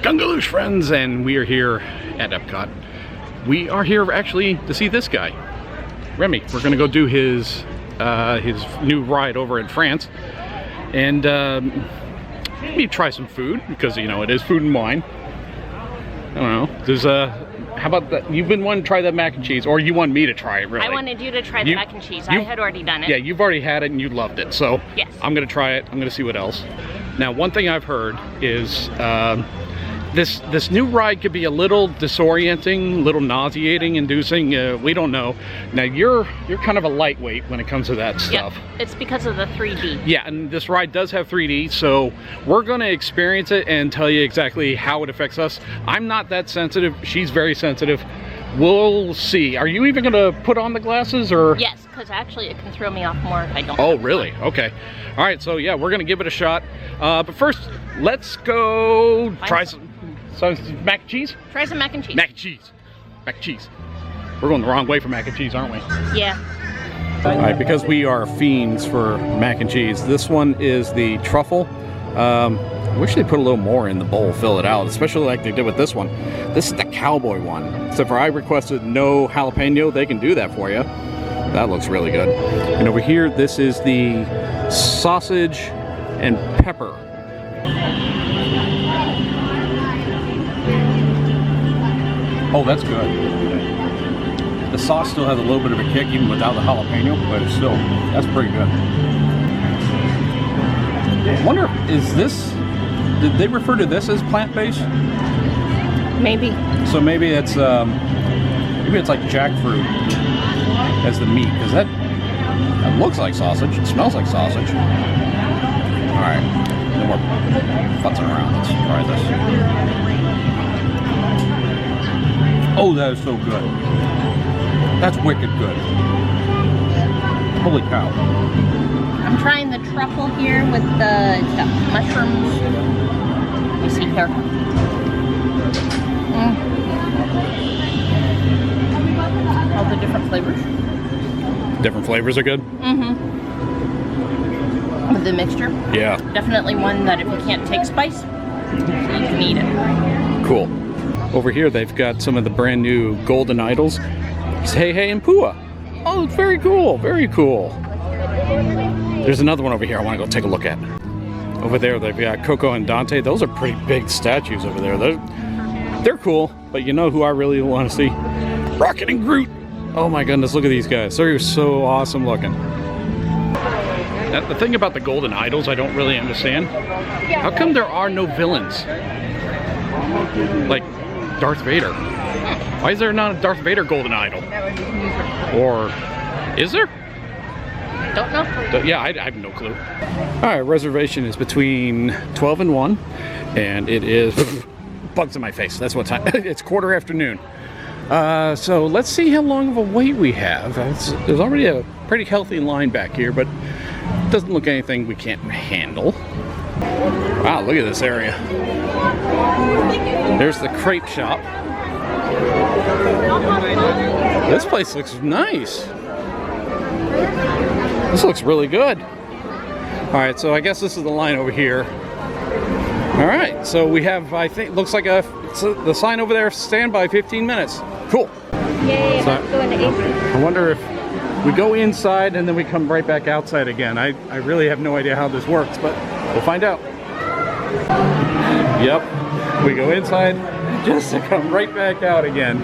Gungaloosh friends, and we are here at Epcot. We are here actually to see this guy, Remy. We're gonna go do his new ride over in France, and maybe try some food because you know it is food and wine. I don't know. There's how about that? You've been wanting to try that mac and cheese, or you want me to try it? Really? I wanted you to try the mac and cheese. I had already done it. Yeah, you've already had it and you loved it, so yes. I'm gonna try it. I'm gonna see what else. Now, one thing I've heard is this new ride could be a little disorienting, a little nauseating, inducing. We don't know. Now you're kind of a lightweight when it comes to that stuff. Yeah, it's because of the 3D. Yeah, and this ride does have 3D, so we're going to experience it and tell you exactly how it affects us. I'm not that sensitive. She's very sensitive. We'll see. Are you even going to put on the glasses, or? Yes, because actually it can throw me off more if I don't. Oh, really? Okay. All right, so yeah, we're going to give it a shot. But first, let's go try some mac and cheese? Try some mac and cheese. Mac and cheese. Mac and cheese. We're going the wrong way for mac and cheese, aren't we? Yeah. All right, because we are fiends for mac and cheese, this one is the truffle. I wish they put a little more in the bowl, fill it out, especially like they did with this one. This is the cowboy one. Except for I requested no jalapeno, they can do that for you. That looks really good. And over here, this is the sausage and pepper. Oh, that's good. The sauce still has a little bit of a kick even without the jalapeno, but it's still, that's pretty good. I wonder, did they refer to this as plant-based? Maybe. So maybe it's like jackfruit as the meat, because that looks like sausage, it smells like sausage. All right, no more futzing around, let's try this. Oh, that is so good. That's wicked good. Holy cow. I'm trying the truffle here with the mushrooms. Let me see here. All the different flavors. Different flavors are good? Mm-hmm. With the mixture. Yeah. Definitely one that if you can't take spice, you can eat it. Cool. Over here, they've got some of the brand new golden idols. It's Hey Hey and Pua. Oh, it's very cool, very cool. There's another one over here I want to go take a look at. Over there, they've got Coco and Dante. Those are pretty big statues over there. They're cool, but you know who I really want to see? Rocket and Groot. Oh my goodness, look at these guys. They're so awesome looking. Now, the thing about the golden idols I don't really understand. How come there are no villains? Like Darth Vader. Why is there not a Darth Vader golden idol? Or is there? Don't know. Yeah, I have no clue. All right, reservation is between 12 and 1, and it is bugs in my face. That's what time. It's quarter after noon. So let's see how long of a wait we have. There's already a pretty healthy line back here, but it doesn't look anything we can't handle. Wow, look at this area. There's the crepe shop. This place looks nice. This looks really good. All right, so I guess this is the line over here. All right, so we have, I think, looks like the sign over there, stand by 15 minutes. Cool. Yay, So, let's go into April. I wonder if we go inside and then we come right back outside again. I really have no idea how this works, but we'll find out. Yep, we go inside just to come right back out again.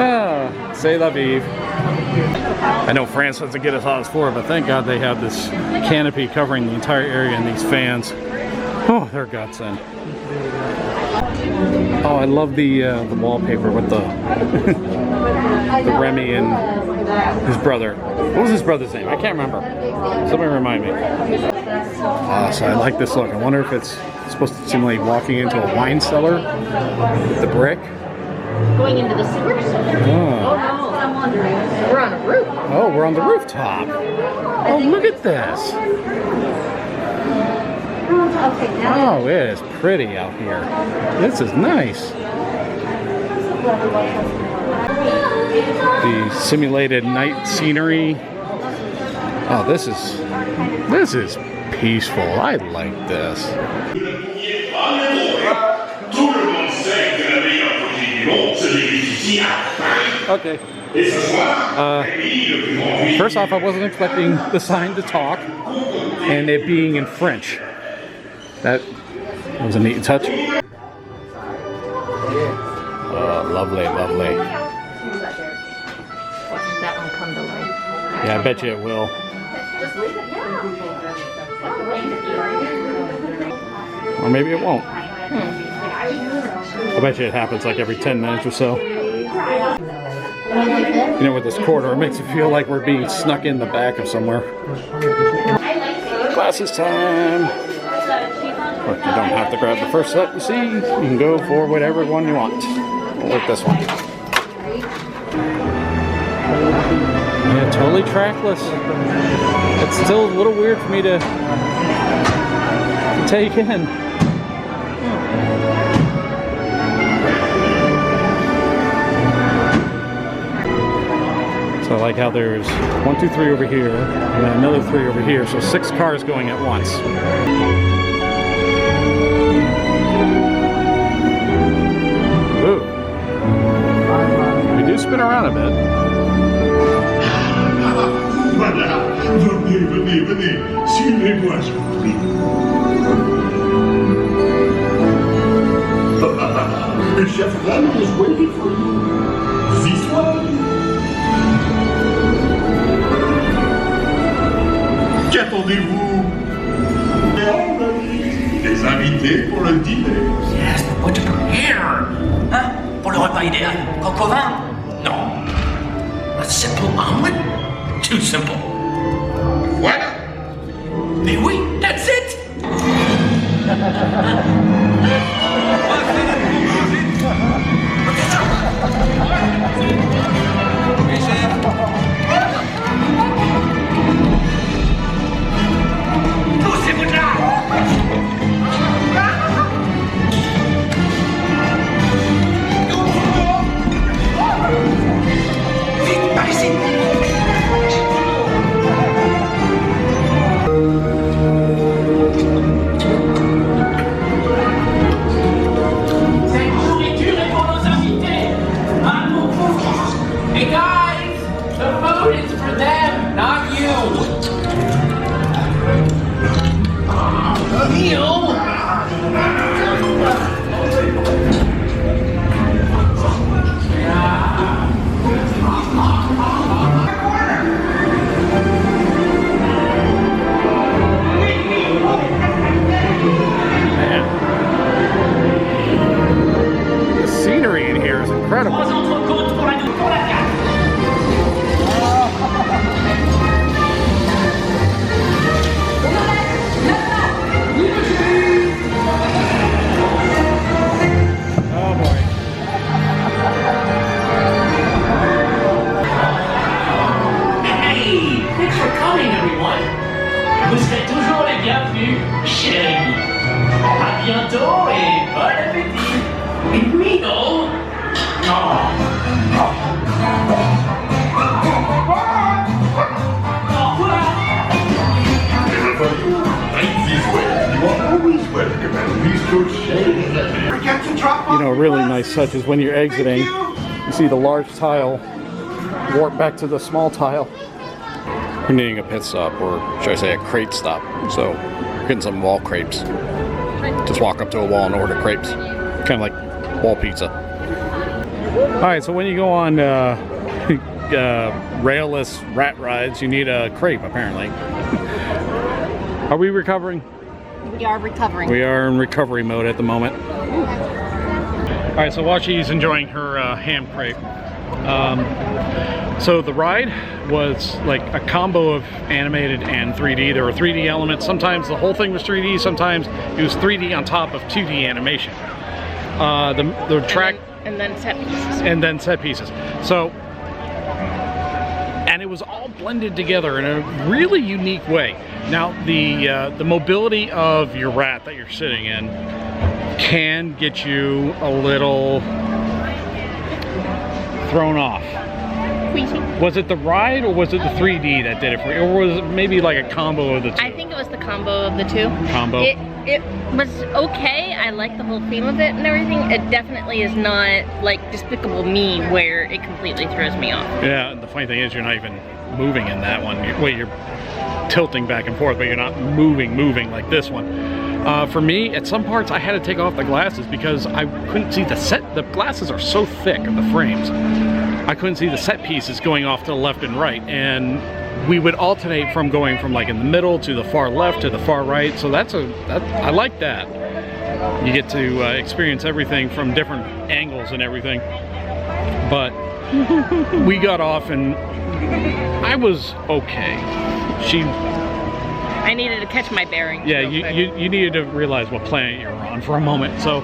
Ah, c'est la vie. I know France doesn't get us on its floor, but thank God they have this canopy covering the entire area and these fans. Oh, they're godsend. Oh, I love the wallpaper with the the Remy and his brother. What was his brother's name? I can't remember. Somebody remind me. So I like this look. I wonder if it's supposed to simulate walking into a wine cellar with the brick. Going into the sewers? Oh. We're on a roof. Oh, we're on the rooftop. Oh, look at this. Oh, it is pretty out here. This is nice. The simulated night scenery. Oh, this is peaceful. I like this. Okay. First off, I wasn't expecting the sign to talk and it being in French. That was a neat touch. Lovely, lovely. Yeah, I bet you it will. Or maybe it won't. I bet you it happens like every 10 minutes or so. You know, with this corridor, it makes it feel like we're being snuck in the back of somewhere. Glasses time! But you don't have to grab the first set you see. You can go for whatever one you want. Like this one. Yeah, totally trackless. It's still a little weird for me to take in. So I like how there's 1, 2, 3 over here, and then another 3 over here, so 6 cars going at once. Ooh. We do spin around a bit. Voilà, venez, venez, venez, suivez-moi, je vous prie. Chef Remy is waiting for you. This way. Qu'attendez-vous? Des invités pour le dîner. Yes, but what to prepare? Hein? Pour le repas idéal? Coq au vin? Non. A simple omelet? Too simple. Voilà. Mais oui, that's it! Poussez-vous de là! Vite, par ici! Hey guys, the food is for them, not you. Meal? Man. The scenery in here is incredible. Vous serez toujours les bienvenus chez Remy. À bientôt et bon appétit. Et oui, non? Non. Au revoir. Right this way. You are always welcome and please don't shake. Forget to drop You know, a really nice touch is when you're exiting, you see the large tile warp back to the small tile. We're needing a pit stop, or should I say a crate stop. So, we're getting some wall crepes. Just walk up to a wall and order crepes. Kind of like wall pizza. Alright, so when you go on railless rat rides, you need a crepe, apparently. Are we recovering? We are recovering. We are in recovery mode at the moment. Alright, so while she's enjoying her ham crepe, so the ride was like a combo of animated and 3D. There were 3D elements. Sometimes the whole thing was 3D. Sometimes it was 3D on top of 2D animation. The track and then set pieces. And then set pieces. So, and it was all blended together in a really unique way. Now, the mobility of your rat that you're sitting in can get you a little thrown off. Queasy. Was it the ride or was it the 3D that did it for you? Or was it maybe like a combo of the two? I think it was the combo of the two. Combo? it was okay. I like the whole theme of it and everything. It definitely is not like Despicable Me where it completely throws me off. Yeah, and the funny thing is you're not even moving in that one. You're tilting back and forth, but you're not moving like this one. For me, at some parts I had to take off the glasses because I couldn't see the set. The glasses are so thick of the frames. I couldn't see the set pieces going off to the left and right, and we would alternate from going from like in the middle to the far left to the far right. So I like that. You get to experience everything from different angles and everything. But we got off and I was okay. I needed to catch my bearings. Yeah, you needed to realize what planet you're on for a moment. So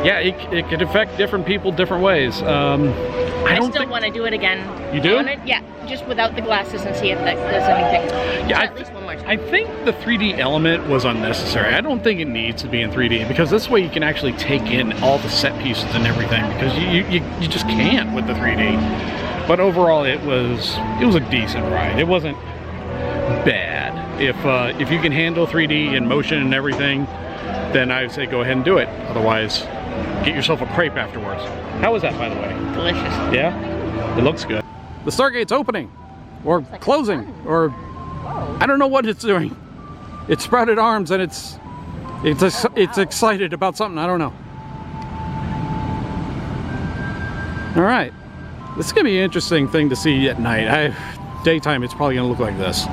yeah, it could affect different people different ways. I still want to do it again. You do? Yeah, just without the glasses and see if that does anything. Yeah, at least one more time. I think the 3D element was unnecessary. I don't think it needs to be in 3D because this way you can actually take in all the set pieces and everything because you just can't with the 3D. But overall, it was a decent ride. It wasn't bad. If you can handle 3D and motion and everything, then I would say go ahead and do it. Otherwise, get yourself a crepe afterwards. How was that, by the way? Delicious. Yeah? It looks good. The Stargate's opening, or closing, or I don't know what it's doing. It sprouted arms and it's excited about something. I don't know. All right. This is going to be an interesting thing to see at night. Daytime, it's probably going to look like this.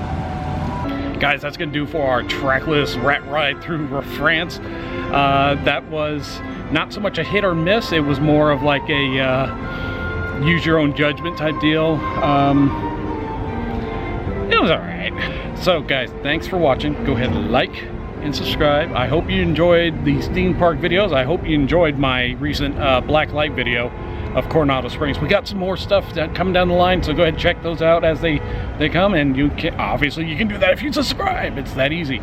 Guys, that's going to do for our trackless rat ride through France. That was not so much a hit or miss. It was more of like a use your own judgment type deal. It was all right. So guys, thanks for watching. Go ahead and like and subscribe. I hope you enjoyed these theme park videos. I hope you enjoyed my recent black light video of Coronado Springs. We got some more stuff coming down the line, so go ahead and check those out as they come, and you can obviously you can do that if you subscribe. It's that easy.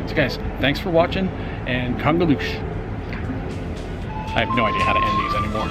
So guys, thanks for watching, and Kongaloosh. I have no idea how to end these anymore.